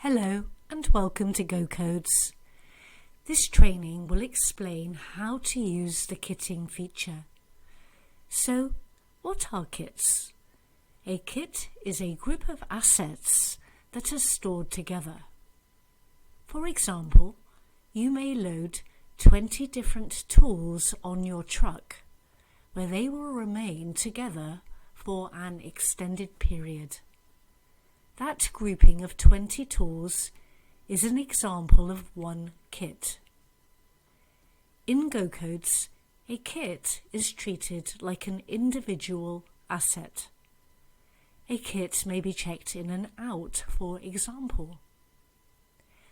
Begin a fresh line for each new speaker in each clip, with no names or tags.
Hello and welcome to GoCodes. This training will explain how to use the kitting feature. So, what are kits? A kit is a group of assets that are stored together. For example, you may load 20 different tools on your truck, where they will remain together for an extended period. That grouping of 20 tools is an example of one kit. In GoCodes, a kit is treated like an individual asset. A kit may be checked in and out, for example.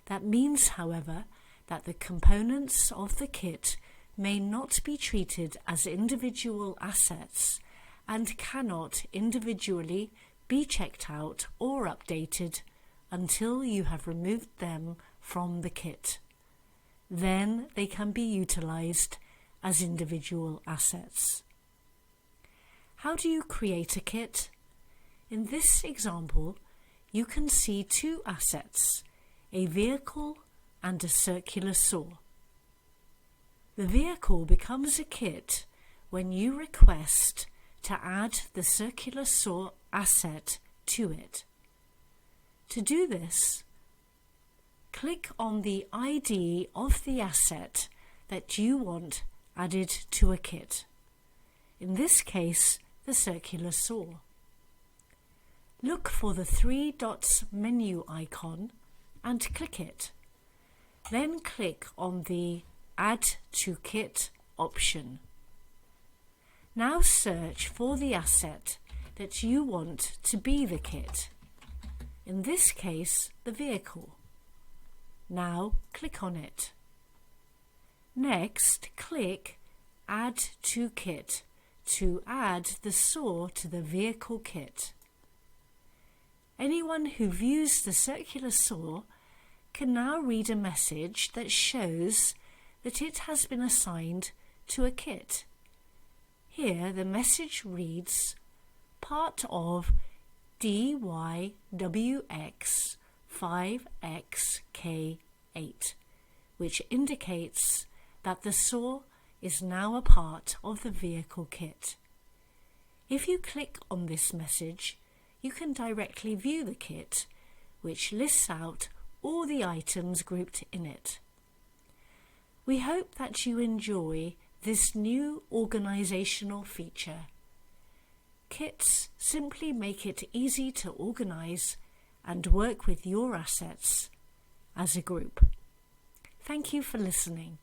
That means, however, that the components of the kit may not be treated as individual assets and cannot individually be checked out or updated until you have removed them from the kit. Then they can be utilized as individual assets. How do you create a kit? In this example, you can see two assets, a vehicle and a circular saw. The vehicle becomes a kit when you request to add the circular saw asset to it. To do this, click on the ID of the asset that you want added to a kit. In this case, the circular saw. Look for the 3 dots menu icon and click it. Then click on the Add to Kit option. Now search for the asset that you want to be the kit. In this case, the vehicle. Now click on it. Next, click Add to Kit to add the saw to the vehicle kit. Anyone who views the circular saw can now read a message that shows that it has been assigned to a kit. Here the message reads, part of DYWX 5XK8, which indicates that the saw is now a part of the vehicle kit. If you click on this message, you can directly view the kit, which lists out all the items grouped in it. We hope that you enjoy this new organizational feature. Kits simply make it easy to organize and work with your assets as a group. Thank you for listening.